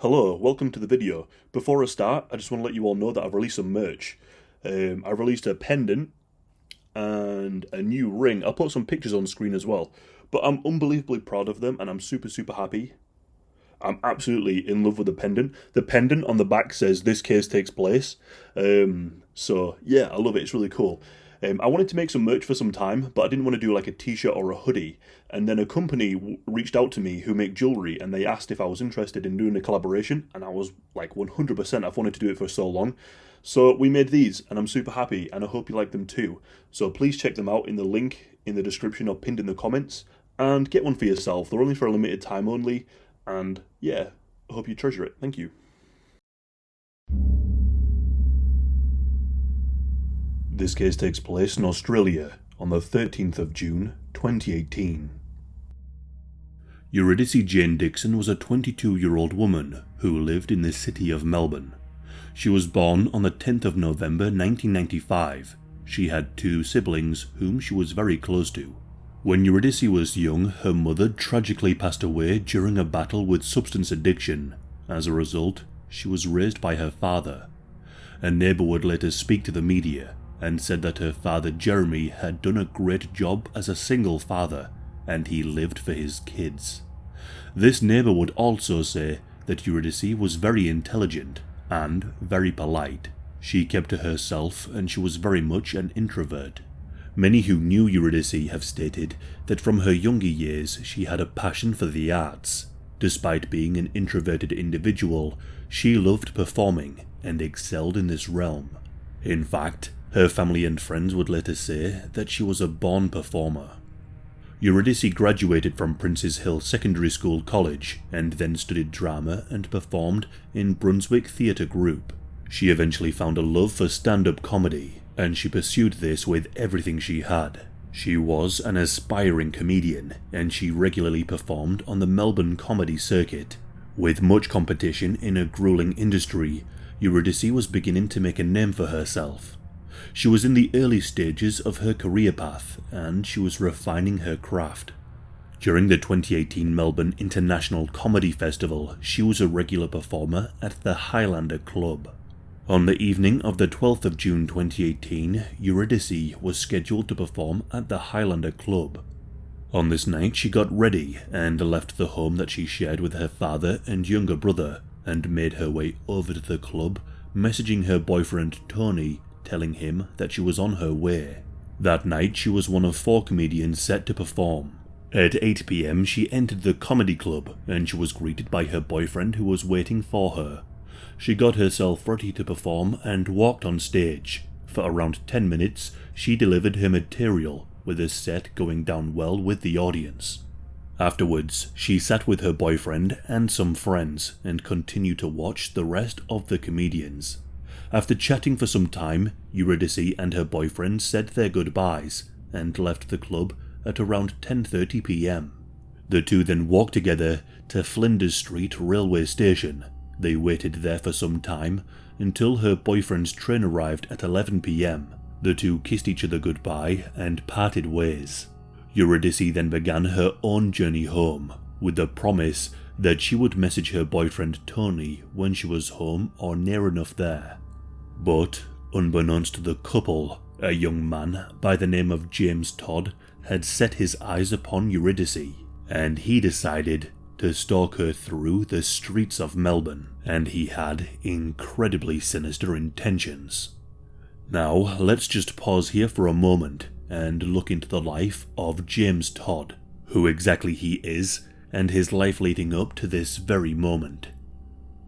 Hello, welcome to the video. Before I start, I just want to let you all know that I've released some merch. I've released a pendant and a new ring. I'll put some pictures on screen as well. But I'm unbelievably proud of them and I'm super happy. I'm absolutely in love with the pendant. The pendant on the back says this case takes place. So yeah, I love it. It's really cool. I wanted to make some merch for some time, but I didn't want to do like a t-shirt or a hoodie. And then a company reached out to me who make jewelry and they asked if I was interested in doing a collaboration. And I was like 100%, I've wanted to do it for so long. So we made these and I'm super happy and I hope you like them too. So please check them out in the link in the description or pinned in the comments. And get one for yourself. They're only for a limited time only. And yeah, I hope you treasure it. Thank you. This case takes place in Australia on the 13th of June 2018. Eurydice Jane Dixon was a 22-year-old woman who lived in the city of Melbourne. She was born on the 10th of November 1995. She had two siblings whom she was very close to. When Eurydice was young, her mother tragically passed away during a battle with substance addiction. As a result, she was raised by her father. A neighbour would later speak to the media and said that her father Jeremy had done a great job as a single father and he lived for his kids. This neighbour would also say that Eurydice was very intelligent and very polite. She kept to herself and she was very much an introvert. Many who knew Eurydice have stated that from her younger years she had a passion for the arts. Despite being an introverted individual, she loved performing and excelled in this realm. In fact, her family and friends would later say that she was a born performer. Eurydice graduated from Princes Hill Secondary School College and then studied drama and performed in Brunswick Theatre Group. She eventually found a love for stand-up comedy, and she pursued this with everything she had. She was an aspiring comedian, and she regularly performed on the Melbourne comedy circuit. With much competition in a grueling industry, Eurydice was beginning to make a name for herself. She was in the early stages of her career path, and she was refining her craft. During the 2018 Melbourne International Comedy Festival, she was a regular performer at the Highlander Club. On the evening of the 12th of June 2018, Eurydice was scheduled to perform at the Highlander Club. On this night she got ready and left the home that she shared with her father and younger brother and made her way over to the club, messaging her boyfriend Tony, telling him that she was on her way. That night she was one of 4 comedians set to perform. At 8 PM she entered the comedy club and she was greeted by her boyfriend who was waiting for her. She got herself ready to perform and walked on stage. For around 10 minutes, she delivered her material, with a set going down well with the audience. Afterwards, she sat with her boyfriend and some friends and continued to watch the rest of the comedians. After chatting for some time, Eurydice and her boyfriend said their goodbyes and left the club at around 10:30 PM. The two then walked together to Flinders Street railway station. They waited there for some time until her boyfriend's train arrived at 11 PM. The two kissed each other goodbye and parted ways. Eurydice then began her own journey home, with the promise that she would message her boyfriend Tony when she was home or near enough there. But, unbeknownst to the couple, a young man by the name of Jaymes Todd had set his eyes upon Eurydice, and he decided to stalk her through the streets of Melbourne, and he had incredibly sinister intentions. Now, let's just pause here for a moment and look into the life of Jaymes Todd, who exactly he is, and his life leading up to this very moment.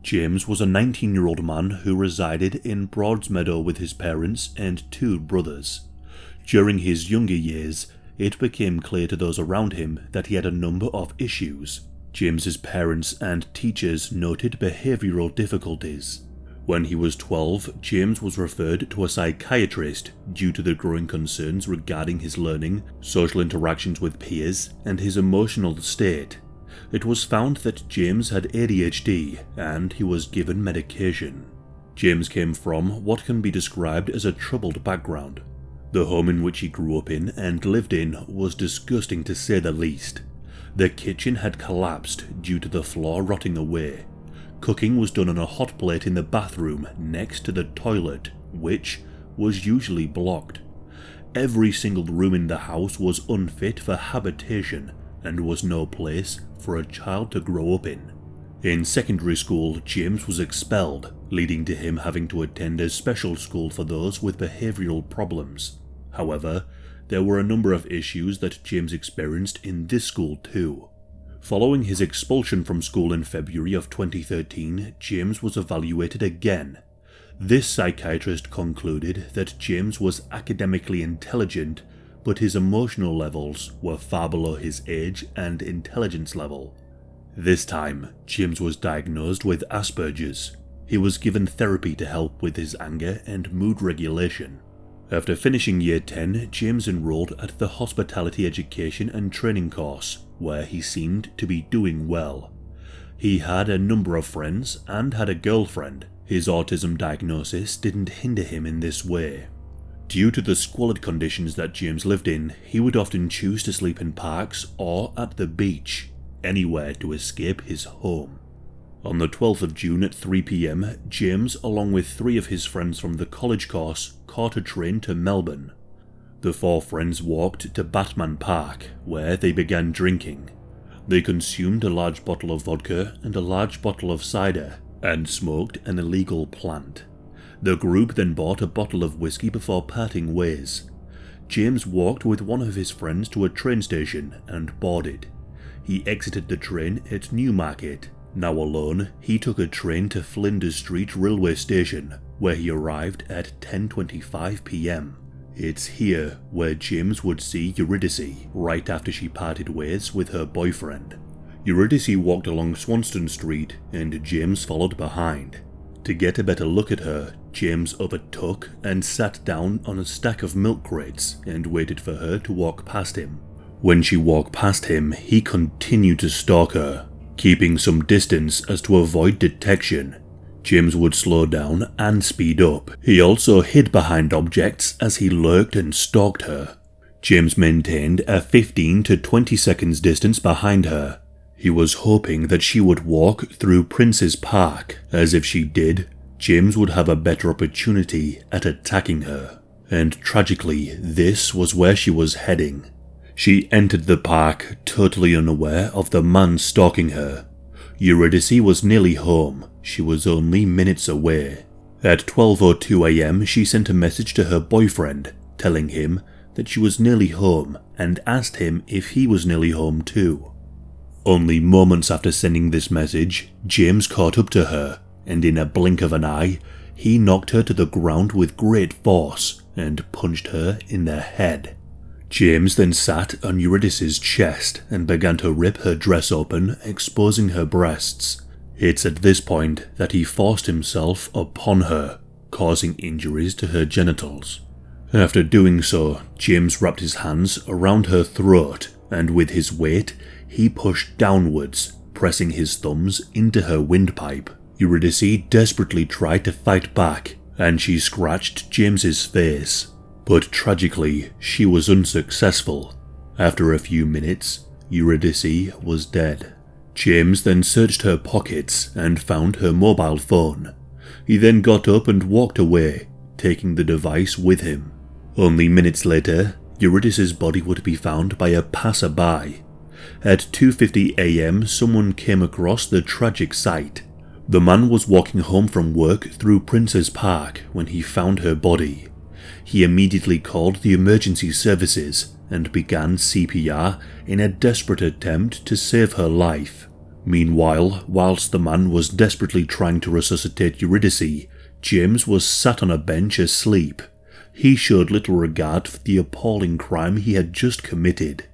Jaymes was a 19-year-old man who resided in Broadsmeadow with his parents and 2 brothers. During his younger years, it became clear to those around him that he had a number of issues. James's parents and teachers noted behavioural difficulties. When he was 12, Jaymes was referred to a psychiatrist due to the growing concerns regarding his learning, social interactions with peers, and his emotional state. It was found that Jaymes had ADHD and he was given medication. Jaymes came from what can be described as a troubled background. The home in which he grew up in and lived in was disgusting to say the least. The kitchen had collapsed due to the floor rotting away. Cooking was done on a hot plate in the bathroom next to the toilet, which was usually blocked. Every single room in the house was unfit for habitation and was no place for a child to grow up in. In secondary school, Jaymes was expelled, leading to him having to attend a special school for those with behavioural problems. However, there were a number of issues that Jaymes experienced in this school too. Following his expulsion from school in February of 2013, Jaymes was evaluated again. This psychiatrist concluded that Jaymes was academically intelligent, but his emotional levels were far below his age and intelligence level. This time, Jaymes was diagnosed with Asperger's. He was given therapy to help with his anger and mood regulation. After finishing Year 10, Jaymes enrolled at the Hospitality Education and Training course, where he seemed to be doing well. He had a number of friends and had a girlfriend. His autism diagnosis didn't hinder him in this way. Due to the squalid conditions that Jaymes lived in, he would often choose to sleep in parks or at the beach, anywhere to escape his home. On the 12th of June at 3 PM, Jaymes, along with 3 of his friends from the college course, caught a train to Melbourne. The 4 friends walked to Batman Park, where they began drinking. They consumed a large bottle of vodka and a large bottle of cider, and smoked an illegal plant. The group then bought a bottle of whiskey before parting ways. Jaymes walked with one of his friends to a train station and boarded. He exited the train at Newmarket. Now alone, he took a train to Flinders Street railway station, where he arrived at 10:25 PM. It's here where Jaymes would see Eurydice right after she parted ways with her boyfriend. Eurydice walked along Swanston Street and Jaymes followed behind. To get a better look at her, Jaymes overtook and sat down on a stack of milk crates and waited for her to walk past him. When she walked past him, he continued to stalk her, keeping some distance as to avoid detection. Jaymes would slow down and speed up. He also hid behind objects as he lurked and stalked her. Jaymes maintained a 15 to 20 seconds distance behind her. He was hoping that she would walk through Prince's Park, as if she did, Jaymes would have a better opportunity at attacking her. And tragically, this was where she was heading. She entered the park totally unaware of the man stalking her. Eurydice was nearly home. She was only minutes away. At 12:02 AM, she sent a message to her boyfriend, telling him that she was nearly home and asked him if he was nearly home too. Only moments after sending this message, Jaymes caught up to her, and in a blink of an eye, he knocked her to the ground with great force and punched her in the head. Jaymes then sat on Eurydice's chest and began to rip her dress open, exposing her breasts. It's at this point that he forced himself upon her, causing injuries to her genitals. After doing so, Jaymes wrapped his hands around her throat, and with his weight, he pushed downwards, pressing his thumbs into her windpipe. Eurydice desperately tried to fight back, and she scratched James's face. But tragically, she was unsuccessful. After a few minutes, Eurydice was dead. Jaymes then searched her pockets and found her mobile phone. He then got up and walked away, taking the device with him. Only minutes later, Eurydice's body would be found by a passerby. At 2:50 AM, someone came across the tragic sight. The man was walking home from work through Prince's Park when he found her body. He immediately called the emergency services and began CPR in a desperate attempt to save her life. Meanwhile, whilst the man was desperately trying to resuscitate Eurydice, Jaymes was sat on a bench asleep. He showed little regard for the appalling crime he had just committed.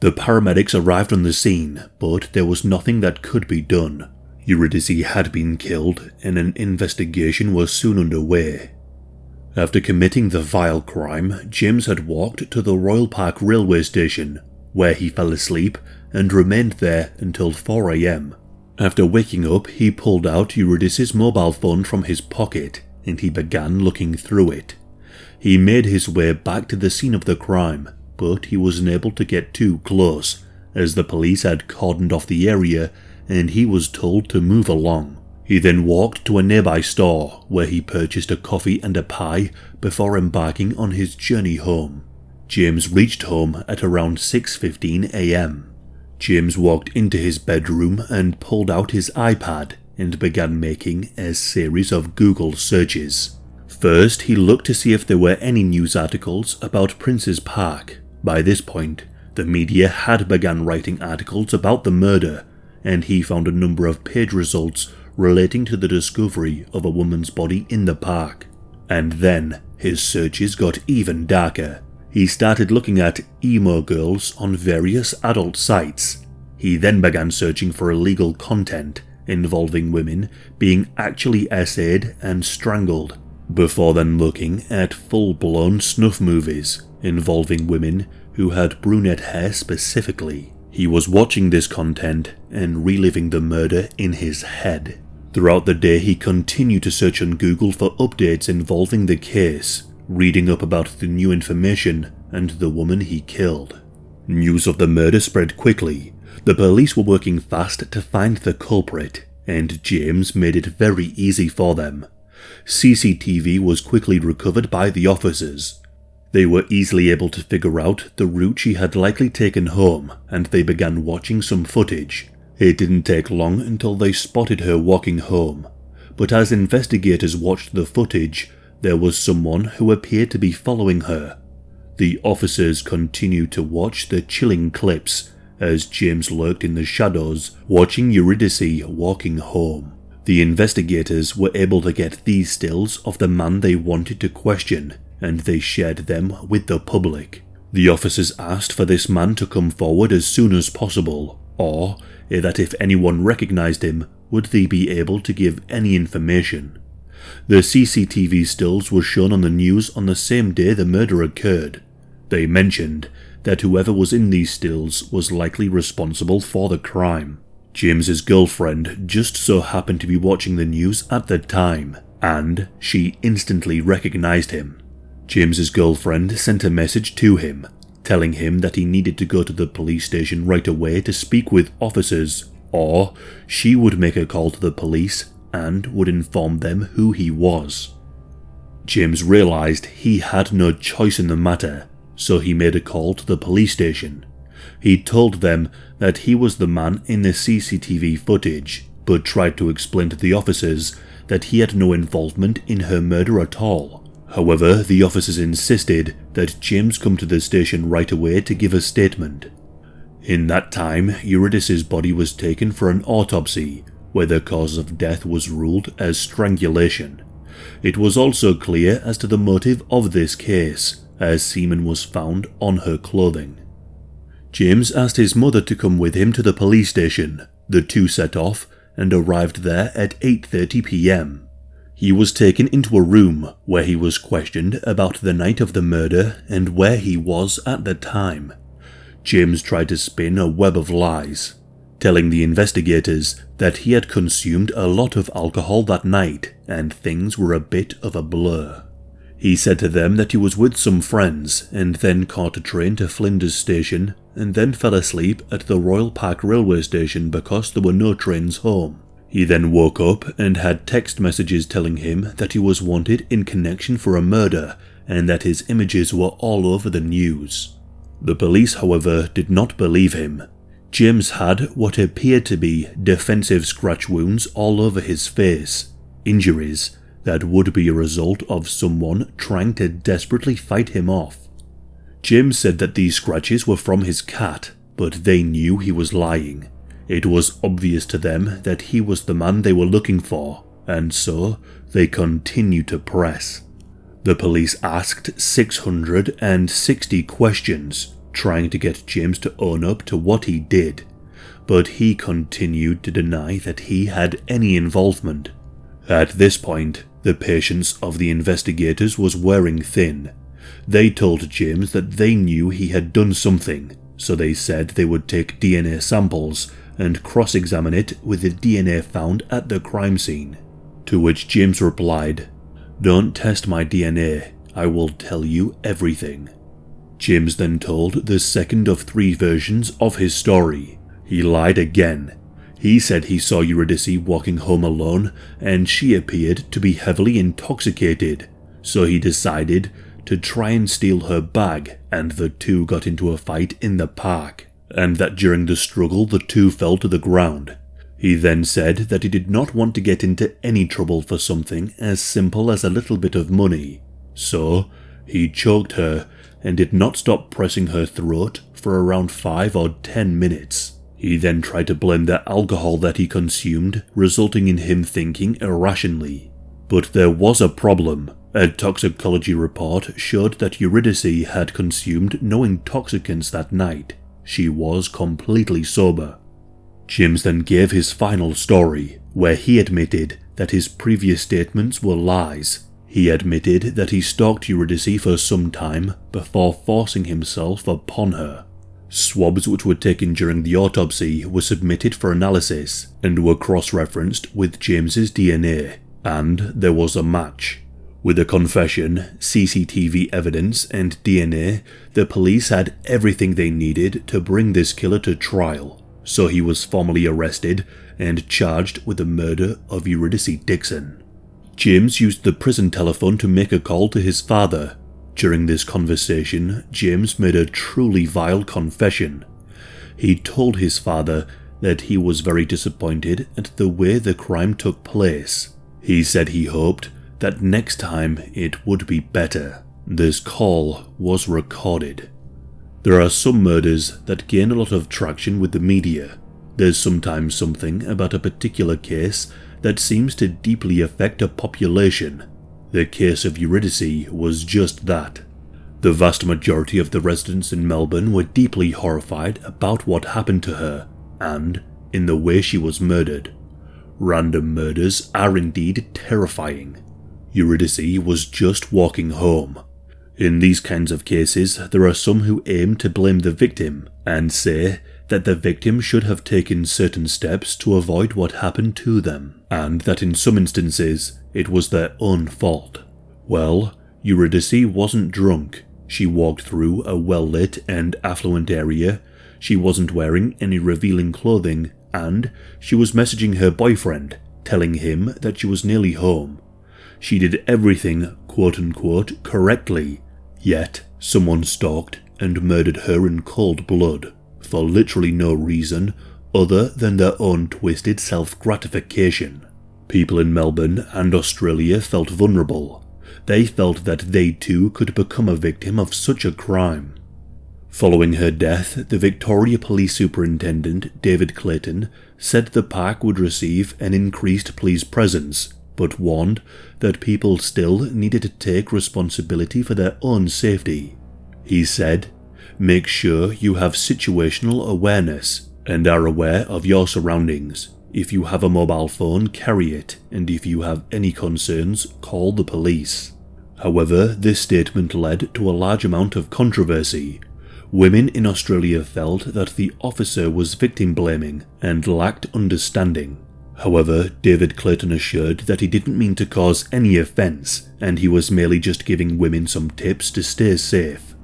The paramedics arrived on the scene, but there was nothing that could be done. Eurydice had been killed, and an investigation was soon underway. After committing the vile crime, Jaymes had walked to the Royal Park railway station, where he fell asleep and remained there until 4 AM. After waking up, he pulled out Eurydice's mobile phone from his pocket, and he began looking through it. He made his way back to the scene of the crime, but he was unable to get too close, as the police had cordoned off the area and he was told to move along. He then walked to a nearby store where he purchased a coffee and a pie before embarking on his journey home. Jaymes reached home at around 6:15 a.m. Jaymes walked into his bedroom and pulled out his iPad and began making a series of Google searches. First, he looked to see if there were any news articles about Prince's Park. By this point, the media had begun writing articles about the murder, and he found a number of page results relating to the discovery of a woman's body in the park. And then, his searches got even darker. He started looking at emo girls on various adult sites. He then began searching for illegal content involving women being actually essayed and strangled, before then looking at full-blown snuff movies involving women who had brunette hair specifically. He was watching this content and reliving the murder in his head. Throughout the day, he continued to search on Google for updates involving the case, reading up about the new information and the woman he killed. News of the murder spread quickly. The police were working fast to find the culprit, and Jaymes made it very easy for them. CCTV was quickly recovered by the officers. They were easily able to figure out the route she had likely taken home, and they began watching some footage. It didn't take long until they spotted her walking home, but as investigators watched the footage, there was someone who appeared to be following her. The officers continued to watch the chilling clips as Jaymes lurked in the shadows, watching Eurydice walking home. The investigators were able to get these stills of the man they wanted to question, and they shared them with the public. The officers asked for this man to come forward as soon as possible, or that if anyone recognized him, would they be able to give any information. The CCTV stills were shown on the news on the same day the murder occurred. They mentioned that whoever was in these stills was likely responsible for the crime. James's girlfriend just so happened to be watching the news at the time, and she instantly recognized him. James's girlfriend sent a message to him, telling him that he needed to go to the police station right away to speak with officers, or she would make a call to the police and would inform them who he was. Jaymes realized he had no choice in the matter, so he made a call to the police station. He told them that he was the man in the CCTV footage, but tried to explain to the officers that he had no involvement in her murder at all. However, the officers insisted that Jaymes come to the station right away to give a statement. In that time, Eurydice's body was taken for an autopsy, where the cause of death was ruled as strangulation. It was also clear as to the motive of this case, as semen was found on her clothing. Jaymes asked his mother to come with him to the police station. The two set off and arrived there at 8:30 p.m. He was taken into a room where he was questioned about the night of the murder and where he was at the time. Jaymes tried to spin a web of lies, telling the investigators that he had consumed a lot of alcohol that night and things were a bit of a blur. He said to them that he was with some friends and then caught a train to Flinders Station and then fell asleep at the Royal Park railway station because there were no trains home. He then woke up and had text messages telling him that he was wanted in connection for a murder and that his images were all over the news. The police, however, did not believe him. Jaymes had what appeared to be defensive scratch wounds all over his face, injuries that would be a result of someone trying to desperately fight him off. Jaymes said that these scratches were from his cat, but they knew he was lying. It was obvious to them that he was the man they were looking for, and so they continued to press. The police asked 660 questions, trying to get Jaymes to own up to what he did, but he continued to deny that he had any involvement. At this point, the patience of the investigators was wearing thin. They told Jaymes that they knew he had done something, so they said they would take DNA samples and cross-examine it with the DNA found at the crime scene. To which Jaymes replied, "Don't test my DNA, I will tell you everything." Jaymes then told the second of 3 versions of his story. He lied again. He said he saw Eurydice walking home alone and she appeared to be heavily intoxicated, so he decided to try and steal her bag, and the two got into a fight in the park, and that during the struggle the two fell to the ground. He then said that he did not want to get into any trouble for something as simple as a little bit of money, so he choked her and did not stop pressing her throat for around 5 or 10 minutes. He then tried to blame the alcohol that he consumed, resulting in him thinking irrationally. But there was a problem. A toxicology report showed that Eurydice had consumed no intoxicants that night. She was completely sober. Jaymes then gave his final story, where he admitted that his previous statements were lies. He admitted that he stalked Eurydice for some time before forcing himself upon her. Swabs which were taken during the autopsy were submitted for analysis and were cross-referenced with James's DNA, and there was a match. With a confession, CCTV evidence and DNA, the police had everything they needed to bring this killer to trial, so he was formally arrested and charged with the murder of Eurydice Dixon. Jaymes used the prison telephone to make a call to his father. During this conversation, Jaymes made a truly vile confession. He told his father that he was very disappointed at the way the crime took place. He said he hoped that next time it would be better. This call was recorded. There are some murders that gain a lot of traction with the media. There's sometimes something about a particular case that seems to deeply affect a population. The case of Eurydice was just that. The vast majority of the residents in Melbourne were deeply horrified about what happened to her, and in the way she was murdered. Random murders are indeed terrifying. Eurydice was just walking home. In these kinds of cases, there are some who aim to blame the victim and say that the victim should have taken certain steps to avoid what happened to them, and that in some instances it was their own fault. Well, Eurydice wasn't drunk. She walked through a well-lit and affluent area, she wasn't wearing any revealing clothing, and she was messaging her boyfriend, telling him that she was nearly home. She did everything, quote-unquote, correctly, yet someone stalked and murdered her in cold blood, for literally no reason other than their own twisted self-gratification. People in Melbourne and Australia felt vulnerable. They felt that they too could become a victim of such a crime. Following her death, the Victoria Police Superintendent, David Clayton, said the park would receive an increased police presence, but warned that people still needed to take responsibility for their own safety. He said, "Make sure you have situational awareness and are aware of your surroundings. If you have a mobile phone, carry it, and if you have any concerns, call the police." However, this statement led to a large amount of controversy. Women in Australia felt that the officer was victim-blaming and lacked understanding. However, David Clayton assured that he didn't mean to cause any offence, and he was merely just giving women some tips to stay safe.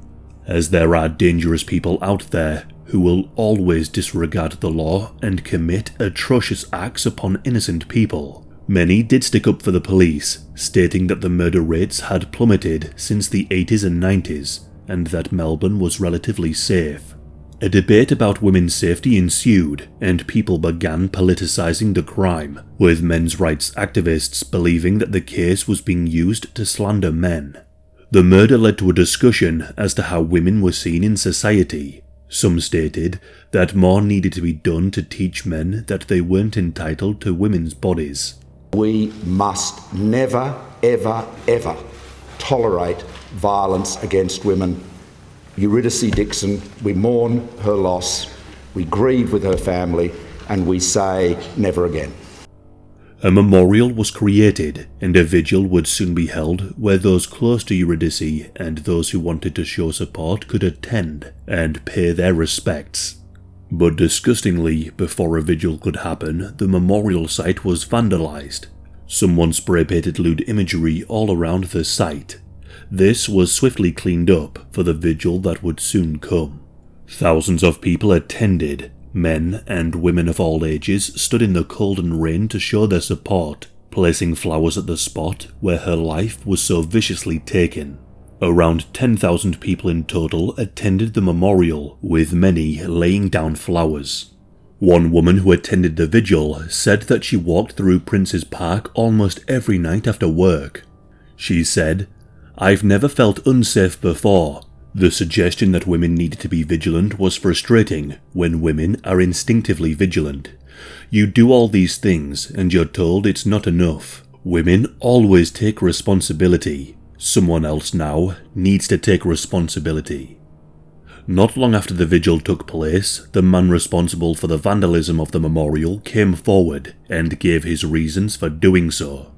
As there are dangerous people out there who will always disregard the law and commit atrocious acts upon innocent people, many did stick up for the police, stating that the murder rates had plummeted since the 80s and 90s, and that Melbourne was relatively safe. A debate about women's safety ensued, and people began politicising the crime, with men's rights activists believing that the case was being used to slander men. The murder led to a discussion as to how women were seen in society. Some stated that more needed to be done to teach men that they weren't entitled to women's bodies. We must never, ever, ever tolerate violence against women. Eurydice Dixon, we mourn her loss, we grieve with her family, and we say never again. A memorial was created, and a vigil would soon be held where those close to Eurydice and those who wanted to show support could attend and pay their respects. But disgustingly, before a vigil could happen, the memorial site was vandalised. Someone spray-painted lewd imagery all around the site. This was swiftly cleaned up for the vigil that would soon come. Thousands of people attended, Men and women of all ages stood in the cold and rain to show their support, placing flowers at the spot where her life was so viciously taken. Around 10,000 people in total attended the memorial, with many laying down flowers. One woman who attended the vigil said that she walked through Prince's Park almost every night after work. She said, "I've never felt unsafe before. The suggestion that women needed to be vigilant was frustrating when women are instinctively vigilant. You do all these things and you're told it's not enough. Women always take responsibility. Someone else now needs to take responsibility." Not long after the vigil took place, the man responsible for the vandalism of the memorial came forward and gave his reasons for doing so.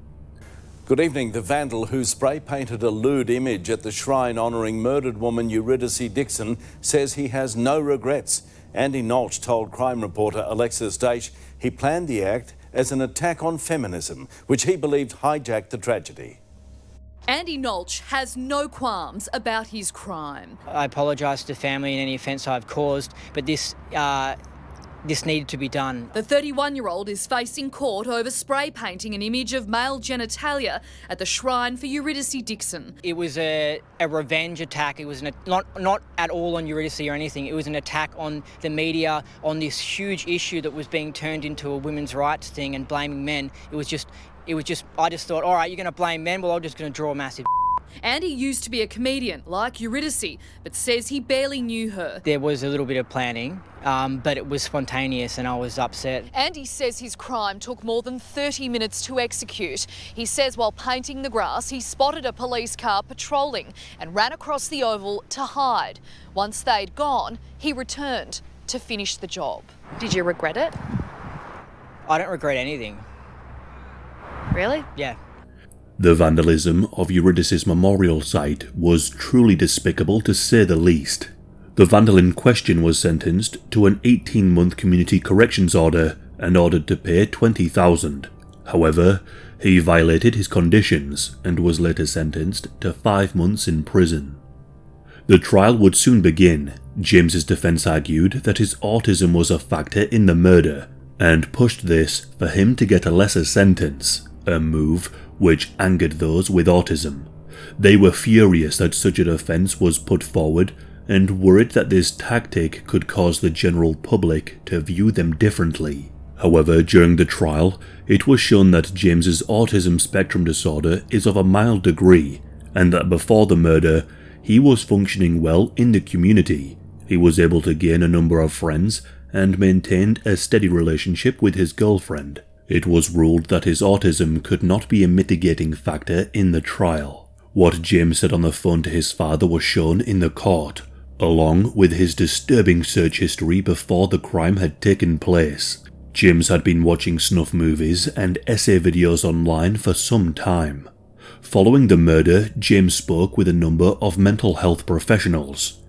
Good evening. The vandal who spray-painted a lewd image at the shrine honouring murdered woman Eurydice Dixon says he has no regrets. Andy Nolch told crime reporter Alexis Daesh he planned the act as an attack on feminism, which he believed hijacked the tragedy. Andy Nolch has no qualms about his crime. I apologise to the family in any offence I've caused, but this needed to be done. The 31-year-old is facing court over spray painting an image of male genitalia at the shrine for Eurydice Dixon. It was a revenge attack. It was not at all on Eurydice or anything. It was an attack on the media, on this huge issue that was being turned into a women's rights thing and blaming men. I just thought, all right, you're going to blame men? Well, I'm just going to draw a massive. Andy used to be a comedian like Eurydice, but says he barely knew her. There was a little bit of planning, but it was spontaneous and I was upset. Andy says his crime took more than 30 minutes to execute. He says while painting the grass, he spotted a police car patrolling and ran across the oval to hide. Once they'd gone, he returned to finish the job. Did you regret it? I don't regret anything. Really? Yeah. The vandalism of Eurydice's memorial site was truly despicable to say the least. The vandal in question was sentenced to an 18-month community corrections order and ordered to pay $20,000. However, he violated his conditions and was later sentenced to 5 months in prison. The trial would soon begin. James's defense argued that his autism was a factor in the murder and pushed this for him to get a lesser sentence, a move which angered those with autism. They were furious that such an offence was put forward and worried that this tactic could cause the general public to view them differently. However, during the trial, it was shown that James's autism spectrum disorder is of a mild degree, and that before the murder, he was functioning well in the community. He was able to gain a number of friends and maintained a steady relationship with his girlfriend. It was ruled that his autism could not be a mitigating factor in the trial. What Jaymes said on the phone to his father was shown in the court, along with his disturbing search history before the crime had taken place. Jaymes had been watching snuff movies and essay videos online for some time. Following the murder, Jaymes spoke with a number of mental health professionals.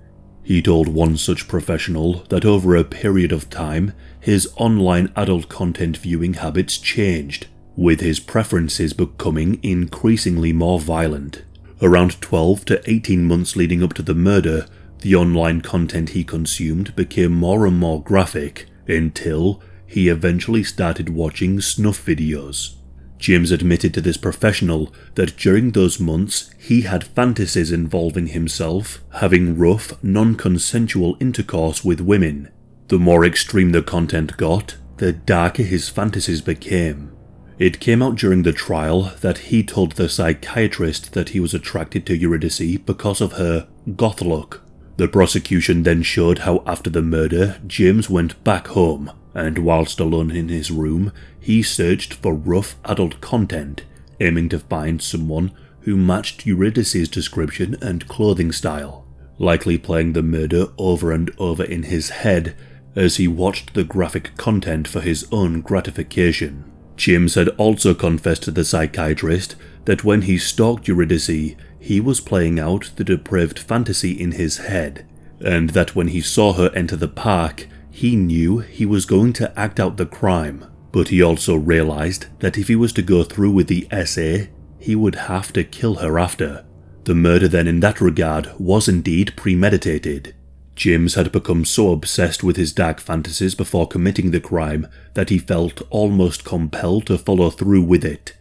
He told one such professional that over a period of time, his online adult content viewing habits changed, with his preferences becoming increasingly more violent. Around 12 to 18 months leading up to the murder, the online content he consumed became more and more graphic, until he eventually started watching snuff videos. Jaymes admitted to this professional that during those months he had fantasies involving himself having rough, non-consensual intercourse with women. The more extreme the content got, the darker his fantasies became. It came out during the trial that he told the psychiatrist that he was attracted to Eurydice because of her goth look. The prosecution then showed how after the murder, Jaymes went back home, and whilst alone in his room, he searched for rough adult content, aiming to find someone who matched Eurydice's description and clothing style, likely playing the murder over and over in his head as he watched the graphic content for his own gratification. Jaymes had also confessed to the psychiatrist that when he stalked Eurydice, he was playing out the depraved fantasy in his head, and that when he saw her enter the park, he knew he was going to act out the crime. But he also realised that if he was to go through with the essay, he would have to kill her after. The murder then in that regard was indeed premeditated. Jaymes had become so obsessed with his dark fantasies before committing the crime that he felt almost compelled to follow through with it.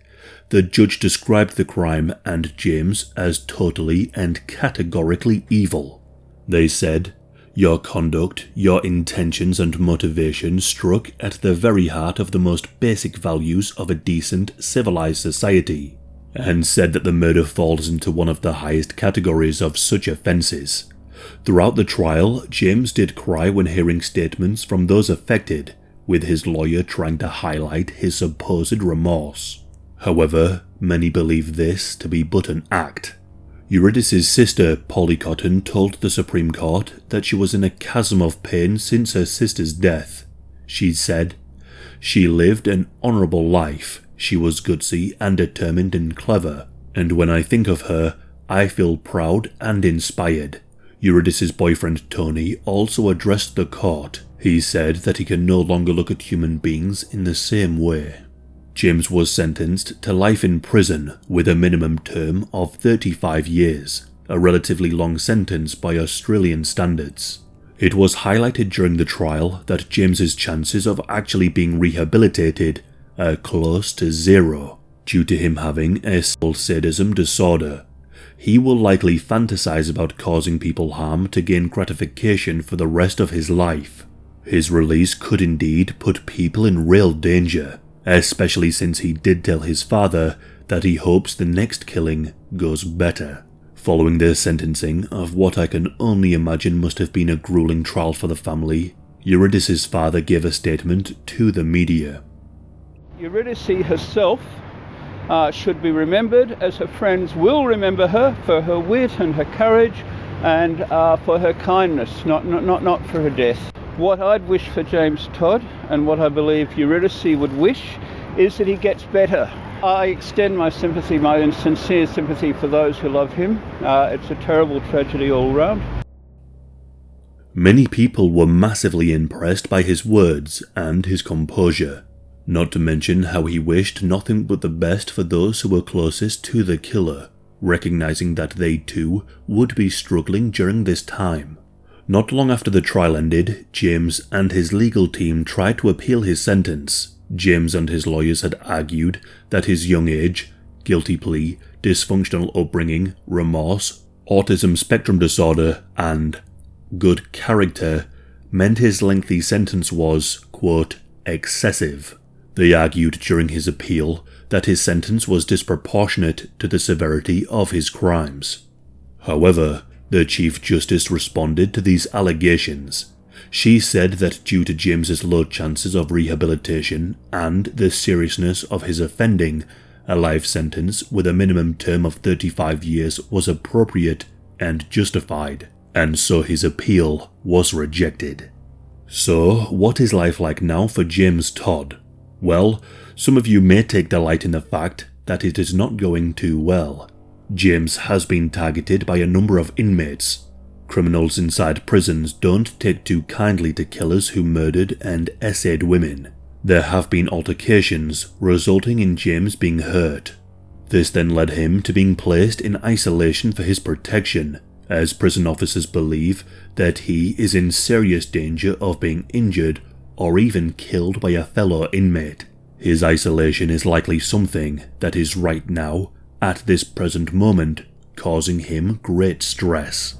The judge described the crime and Jaymes as totally and categorically evil. They said, "Your conduct, your intentions and motivations struck at the very heart of the most basic values of a decent, civilized society," and said that the murder falls into one of the highest categories of such offences. Throughout the trial, Jaymes did cry when hearing statements from those affected, with his lawyer trying to highlight his supposed remorse. However, many believe this to be but an act. Eurydice's sister, Polly Cotton, told the Supreme Court that she was in a chasm of pain since her sister's death. She said, "She lived an honourable life, she was gutsy and determined and clever, and when I think of her, I feel proud and inspired." Eurydice's boyfriend Tony also addressed the court. He said that he can no longer look at human beings in the same way. Jaymes was sentenced to life in prison with a minimum term of 35 years, a relatively long sentence by Australian standards. It was highlighted during the trial that James's chances of actually being rehabilitated are close to zero, due to him having a sadism disorder. He will likely fantasize about causing people harm to gain gratification for the rest of his life. His release could indeed put people in real danger, especially since he did tell his father that he hopes the next killing goes better. Following their sentencing of what I can only imagine must have been a grueling trial for the family, Eurydice's father gave a statement to the media. Eurydice herself should be remembered, as her friends will remember her, for her wit and her courage and for her kindness, not for her death. What I'd wish for Jaymes Todd, and what I believe Eurydice would wish, is that he gets better. I extend my sympathy, my sincere sympathy for those who love him. It's a terrible tragedy all round. Many people were massively impressed by his words and his composure, not to mention how he wished nothing but the best for those who were closest to the killer, recognizing that they too would be struggling during this time. Not long after the trial ended, Jaymes and his legal team tried to appeal his sentence. Jaymes and his lawyers had argued that his young age, guilty plea, dysfunctional upbringing, remorse, autism spectrum disorder, and good character meant his lengthy sentence was, quote, excessive. They argued during his appeal that his sentence was disproportionate to the severity of his crimes. However, the Chief Justice responded to these allegations. She said that due to James's low chances of rehabilitation and the seriousness of his offending, a life sentence with a minimum term of 35 years was appropriate and justified, and so his appeal was rejected. So, what is life like now for Jaymes Todd? Well, some of you may take delight in the fact that it is not going too well. Jaymes has been targeted by a number of inmates. Criminals inside prisons don't take too kindly to killers who murdered and essayed women. There have been altercations, resulting in Jaymes being hurt. This then led him to being placed in isolation for his protection, as prison officers believe that he is in serious danger of being injured or even killed by a fellow inmate. His isolation is likely something that is right now, at this present moment, causing him great stress.